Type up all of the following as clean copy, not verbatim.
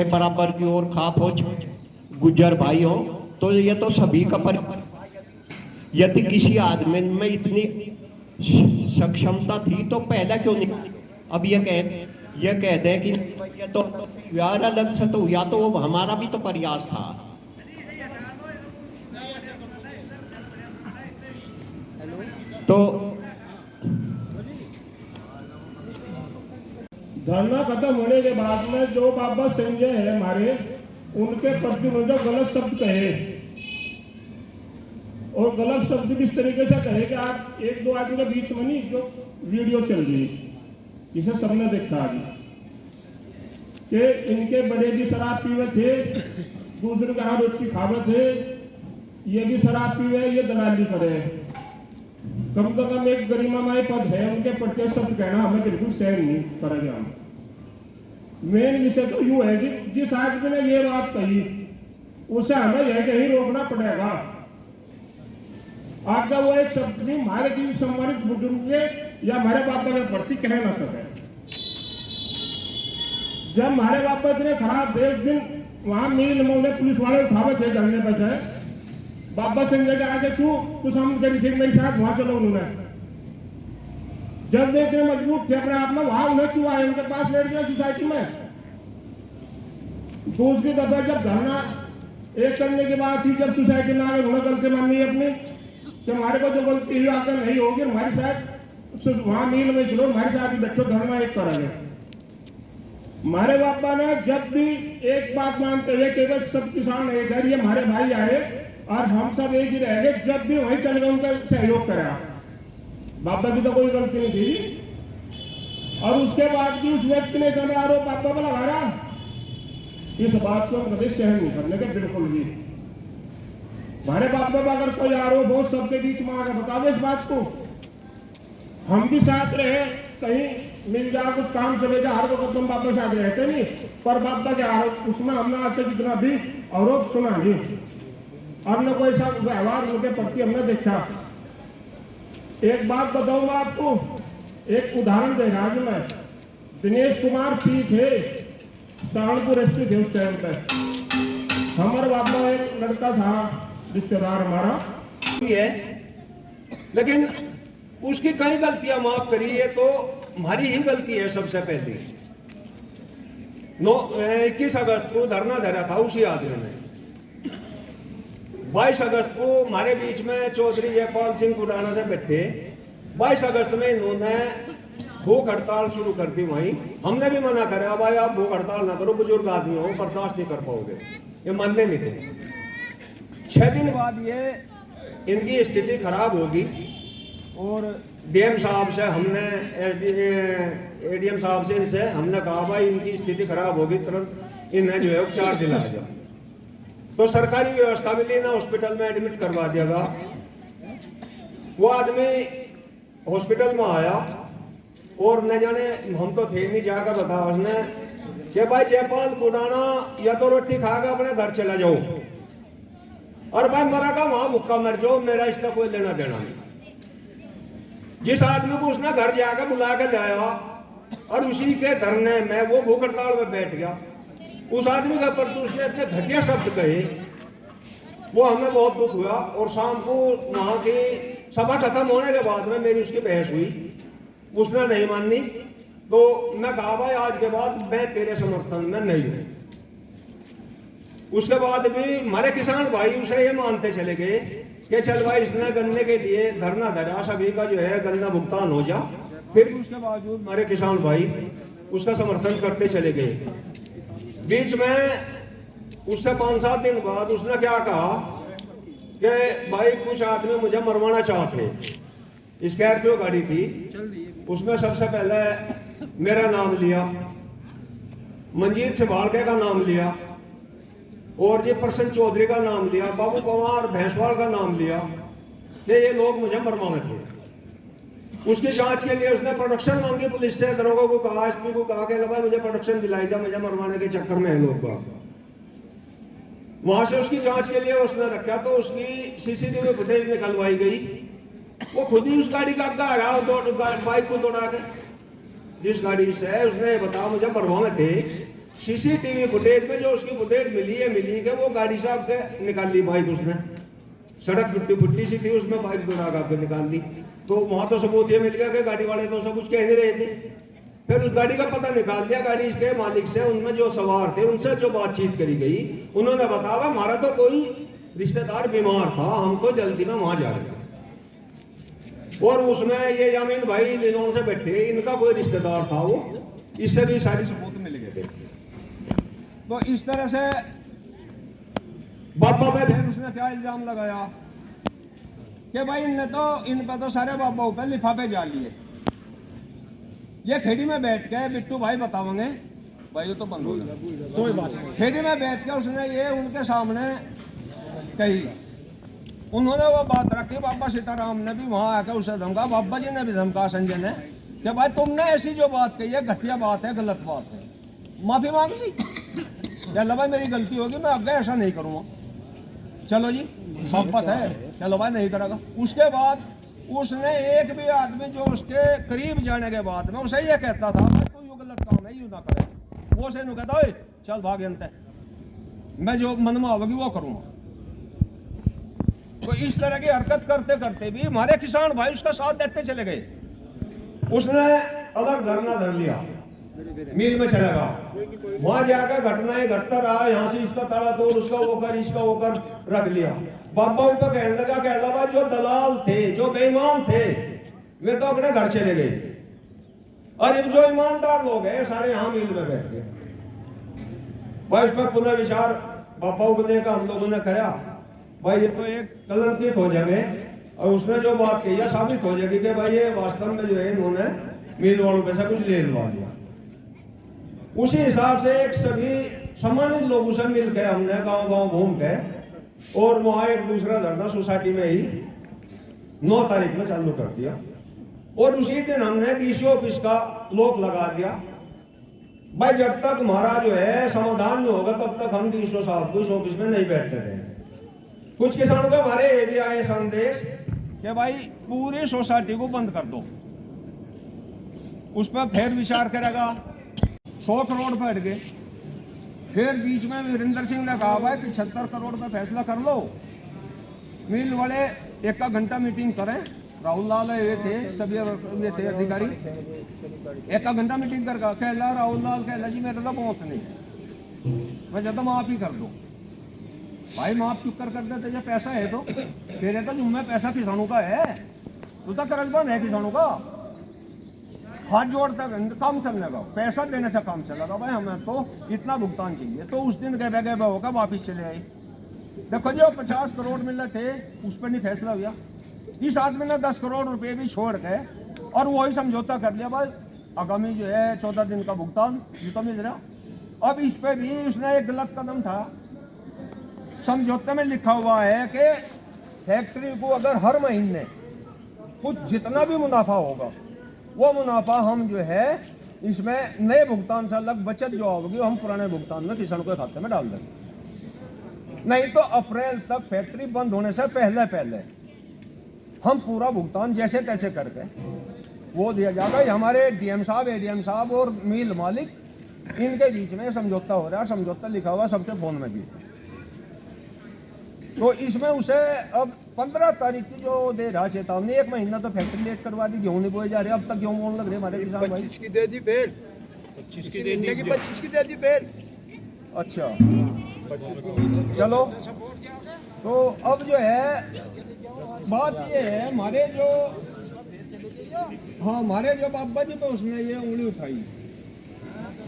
बराबर की ओर खा फौज गुज्जर भाई हो, तो ये तो सभी का यदि किसी आदमी में इतनी सक्षमता थी तो पहले क्यों नहीं? अब ये कह दें कि ये तो यार अलग से तो या तो वो हमारा भी तो प्रयास था। तो धरना खत्म होने के बाद में जो बाबा संजय है हमारे, उनके प्रति जो गलत शब्द कहे, और गलत शब्द इस तरीके से कहे कि आप एक दो आदमी के बीच में नहीं, जो वीडियो चल रही इसे सबने देखा आज कि इनके बड़े भी शराब पीवे थे, दूसरे का हाथ रोटी खावे थे, ये भी शराब पीवे, ये दलाली करे। कम से कम एक गरिमामय पद है, उनके प्रत्येक शब्द कहना हमें बिल्कुल सहन नहीं करेंगे हम। मेन विषय तो यूं है कि जिस आदमी ने ये बात कही उसे हमें यह कहीं रोकना पड़ेगा। आपका वो एक शब्द भी हमारे की सम्मानित बुजुर्ग या हमारे बाबा के प्रति कह ना सके। जब हमारे बाबा इतने खराब एक दिन वहां मिल में पुलिस वाले उठावे थे धरने पर से, बाबा संजय के आगे क्यों कुछ हम करी थी मेरे साथ वहां चलो। उन्होंने जब वे इतने मजबूत थे अपने आप में, वहां उन्हें क्यों आए, उनके पास बैठ गया सोसाइटी में। दूसरी दफा जब धरना एक करने के बाद ही जब सोसाइटी में आगे उन्हें गलती माननी अपनी कि हमारे को जो गलती हुई आकर नहीं होगी, हमारे साथ वहां मील में चलो, हमारे साथ ही बच्चों धरना एक करेंगे। हमारे बाबा ने जब भी एक बात मानते हुए केवल सब किसान एक है, ये हमारे भाई आए और हम सब एक ही रहेंगे, जब भी वहीं चल गए उनका सहयोग करा। बाबा की तो कोई गलती नहीं थी, और उसके बाद भी उस व्यक्ति ने कहा आरोप बाबा पर लगा रहा। इस बात को कभी सहन नहीं करने के बिल्कुल भी। हमारे बाबा पर अगर कोई आरोप हो सबके बीच में आकर बताओ इस बात को, हम भी साथ रहे, कहीं मिल जाए कुछ काम चले जाए, हर वक्त हम बाबा साथ रहते नहीं, पर बाबा के आरोप उसमें हमने आज तक जितना भी आरोप सुना नहीं, हमने कोई सा व्यवहार उनके प्रति हमने देखा। एक बात बताऊंगा आपको, एक उदाहरण दे रहा हूं मैं। दिनेश कुमार पी थे, सहारनपुर एसपी थे उस टाइम पे। हमारे बाबा एक लड़का था रिश्तेदार हमारा है, लेकिन उसकी कई गलतियां माफ करी है तो हमारी ही गलती है। सबसे पहले 21 अगस्त को धरना धरा था उसी आदमी ने। 22 अगस्त को हमारे बीच में चौधरी जयपाल सिंह खुराना से बैठे। 22 अगस्त में इन्होंने भूख हड़ताल शुरू कर दी। वहीं हमने भी मना करा, भाई आप भूख हड़ताल ना करो, बुजुर्ग आदमी हो, बर्दाश्त नहीं कर पाओगे। ये मानने नहीं थे। 6 दिन बाद ये इनकी स्थिति खराब होगी और डीएम साहब से हमने एडीएम साहब से इनसे हमने कहा भाई इनकी स्थिति खराब होगी, तुरंत इन्हें जो है उपचार दिलाया जाओ। तो सरकारी व्यवस्था में लेना हॉस्पिटल में एडमिट करवा दिया गया। वो आदमी हॉस्पिटल में आया और न जाने हम तो थे नहीं, जाकर बता उसने कि भाई जयपाल खुराना या तो रोटी खाकर अपने घर चला जाओ, और भाई मरा का वहां भुक्का मर जाओ, मेरा इसका कोई लेना देना नहीं। जिस आदमी को उसने घर जाकर बुला कर लाया और उसी के धरने में वो भूख हड़ताल में बैठ गया, उस आदमी के ऊपर उसने इतने घटिया शब्द कहे, वो हमें बहुत दुख हुआ। और शाम को वहां की सभा खत्म होने के बाद में मेरी उसकी बहस हुई, उसने नहीं मानी। तो मैं कहा भाई आज के बाद मैं तेरे समर्थन में नहीं हूं। उसके बाद भी हमारे किसान भाई उसे ये मानते चले गए कि चल भाई इसने गन्ने के लिए धरना धरा, सभी का जो है गन्ना भुगतान हो जा। फिर उसके बावजूद हमारे किसान भाई उसका समर्थन करते चले गए। बीच में उससे 5-7 दिन बाद उसने क्या कहा कि भाई कुछ आदमी मुझे मरवाना चाहते। स्कॉर्पियो गाड़ी थी, उसमें सबसे पहले मेरा नाम लिया, मंजीत सिवाड़के का नाम लिया, और जी प्रसन्न चौधरी का नाम लिया, बाबू कुमार भैंसवाल का नाम लिया कि ये लोग मुझे मरवाने थे। उसकी जांच के लिए उसने प्रोडक्शन मांगी पुलिस से, दरोगा को कहा, एसपी को कहा कि भाई मुझे प्रोडक्शन दिलाई जा, मुझे मरवाने के चक्कर में है लोग का। वहां से उसकी जांच के लिए उसने रखा, तो उसकी सीसीटीवी फुटेज निकलवाई गई। वो खुद ही उस गाड़ी का आगा रहा, बाइक को दौड़ा के जिस गाड़ी से उसने बताया मुझे मरवाने थे, सीसीटीवी फुटेज में जो उसकी फुटेज मिली कि वो गाड़ी साहब से निकाल ली बाइक उसने, सड़क टूटी फुट्टी सी थी उसमें बाइक दौड़ा के निकाल दी। तो वहां तो सबूत ये मिल गया कि गाड़ी वाले तो सब कुछ कह नहीं रहे थे। फिर उस गाड़ी का पता निकाल लिया, गाड़ी के मालिक से, उनमें जो सवार थे उनसे जो बातचीत करी गई, उन्होंने बताया हमारा तो कोई रिश्तेदार बीमार था, हम तो जल्दी में वहां जा रहे थे। और उसमें ये यामीन भाई लिनोन से बैठे, इनका कोई रिश्तेदार था वो, इससे भी सारी सबूत मिल गए थे। तो इस तरह से बाबा पे फिर उसने क्या इल्जाम लगाया कि भाई इन पर तो सारे बाबाओं पे लिफाफे जा लिए। ये खेड़ी में बैठ के बिट्टू भाई बताओगे भाई, ये तो बंद हो गया, कोई बात नहीं। खेड़ी में बैठ के उसने ये उनके सामने कही, उन्होंने वो बात रखी, बाबा सीताराम ने भी वहां आकर उसे धमका, बाबा जी ने भी धमका संजय ने कि भाई तुमने ऐसी जो बात कही है घटिया बात है, गलत बात है, माफी मांग ली, चलो भाई मेरी गलती होगी, मैं आगे ऐसा नहीं करूंगा, चलो जी मोहब्बत है, चलो भाई नहीं करेगा। उसके बाद उसने एक भी आदमी जो उसके करीब जाने के बाद में उसे ये कहता था भाई तू यू गलत काम है, यू ना करे, वो से कहता है चल भाग जनता, मैं जो मन में आवेगी वो करूंगा। तो इस तरह की हरकत करते करते भी हमारे किसान भाई उसका साथ देते चले गए। उसने अलग धरना धर लिया, मिल में चला गया, वहां जाकर घटनाएं घटता रहा, यहाँ से इसका ताला तोड़, उसका वो कर, इसका वो कर, रख लिया। बाबा उनको कहने लगा कि अलावा जो दलाल थे, जो बेईमान थे, वे तो अपने घर चले गए, और अब जो ईमानदार लोग हैं सारे यहाँ मिल में बैठ गए। भाई इस पर पुनः विचार बाबा ने का हम लोगों ने कराया, भाई ये तो एक कलंकित हो जाएंगे, और उसने जो बात कही है साबित हो जाएगी कि भाई ये वास्तव में जो है इन्होंने मिल वालों पे से कुछ ले लिया। उसी हिसाब से एक सभी सम्मानित लोगों से मिलकर हमने गांव गांव घूम के और वहां एक दूसरा धरना सोसाइटी में ही 9 तारीख में चालू कर दिया, और उसी दिन हमने डीसी ऑफिस का लॉक लगा दिया। भाई जब तक हमारा जो है समाधान नहीं होगा तब तक हम डीसी साहब को इस ऑफिस में नहीं बैठते थे। कुछ किसानों के हमारे ये भी आए संदेश कि भाई पूरी सोसाइटी को बंद कर दो, उस पर फिर विचार करेगा, 100 करोड़ पे हट गए। फिर बीच में वीरेंद्र सिंह ने कहा भाई 75 करोड़ पे फैसला कर लो, मिल वाले एक घंटा मीटिंग करें, राहुल लाल ये थे, सभी ये थे अधिकारी, एक घंटा मीटिंग कर कहला राहुल लाल कहला जी मेरे तो बहुत नहीं, मैं चाहता माफ ही कर दो। भाई माफ क्यों कर देते जब पैसा है तो, तेरे तो जुम्मे पैसा किसानों का है, तू तो कर्जबान है किसानों का, हाथ जोड़ता काम चलने का, पैसा देने से काम चलेगा। भाई हमें तो इतना भुगतान चाहिए, तो उस दिन गए होगा वापिस चले आए। देखो जो 50 करोड़ मिल रहे थे उस पर नहीं फैसला हुआ, इस आदमी ने 10 करोड़ रुपए भी छोड़ के और वही समझौता कर लिया, भाई आगामी जो है 14 दिन का भुगतान ये तो मिल रहा। अब इस पे भी उसने एक गलत कदम था, समझौते में लिखा हुआ है कि फैक्ट्री को अगर हर महीने कुछ जितना भी मुनाफा होगा वो मुनाफा हम जो है इसमें नए भुगतान से अलग बचत जो होगी हम पुराने भुगतान में किसान के खाते में डाल देंगे। नहीं तो अप्रैल तक फैक्ट्री बंद होने से पहले हम पूरा भुगतान जैसे तैसे करके वो दिया जाएगा। हमारे डीएम साहब, एडीएम साहब और मिल मालिक इनके बीच में समझौता हो रहा है, समझौता लिखा हुआ सबके फोन में भी। तो इसमें उसे अब 15 तारीख की जो दे रहा चेतावनी, 1 महीना तो फैक्ट्री लेट करवा दी, गेहूं नहीं बोए जा रहे, अब तक गेहूं बोने लग रहे हमारे किसान भाई। 25 की दे दी फिर, 25 की दे दी, 25 की दे दी फिर। अच्छा चलो, तो अब जो है बात ये है हमारे जो बाबा जी पे उसने ये उंगली उठाई,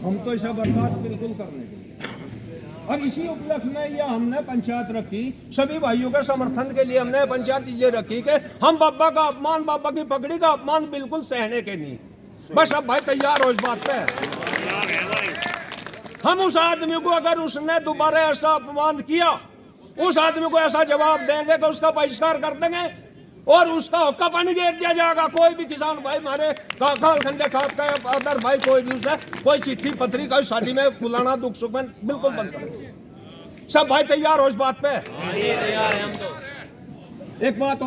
हम तो इसे बर्दाश्त बिल्कुल करने के लिए, और इसी उपलक्ष्य में यह हमने पंचायत रखी, सभी भाइयों के समर्थन के लिए हमने पंचायत ये रखी कि हम बाबा का अपमान, बाबा की पगड़ी का अपमान बिल्कुल सहने के नहीं। बस अब भाई तैयार हो इस बात पे। हम उस आदमी को अगर उसने दोबारा ऐसा अपमान किया, उस आदमी को ऐसा जवाब देंगे कि उसका बहिष्कार कर देंगे और उसका हुक्का पानी घेर दिया जाएगा। कोई भी किसान भाई हमारे कालखंडे खास का अदर भाई कोई भी उसे कोई चिट्ठी पत्री का शादी में बुलाना दुख सुख में बिल्कुल बंद करेंगे। सब भाई तैयार हो इस बात पे? एक बात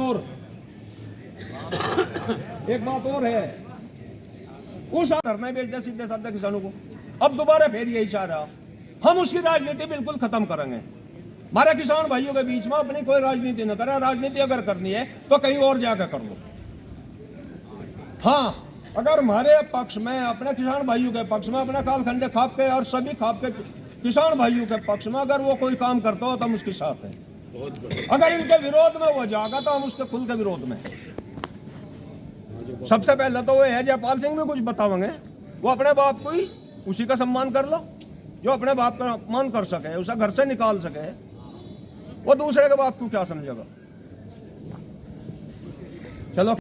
और है, उस धरना बेच दिया सीधे साधे किसानों को, अब दोबारा फिर यही चाह रहा हम उसकी राजनीति बिल्कुल खत्म करेंगे। हमारे किसान भाइयों के बीच में अपनी कोई राजनीति न करें। राजनीति अगर करनी है तो कहीं और जाकर कर लो। हाँ, अगर हमारे पक्ष में, अपने किसान भाइयों के पक्ष में, अपने कालखंडे खाप के और सभी खाप के किसान भाइयों के पक्ष में अगर वो कोई काम करता हो तो हम उसके साथ हैं। अगर इनके विरोध में वो जाएगा तो हम उसके खुल के विरोध में। सबसे पहले तो वो है जयपाल सिंह में कुछ बताओगे, वो अपने बाप को ही उसी का सम्मान कर लो जो अपने बाप का अपमान कर सके, उसे घर से निकाल सके। वो दूसरे के बाप को क्या समझेगा। चलो।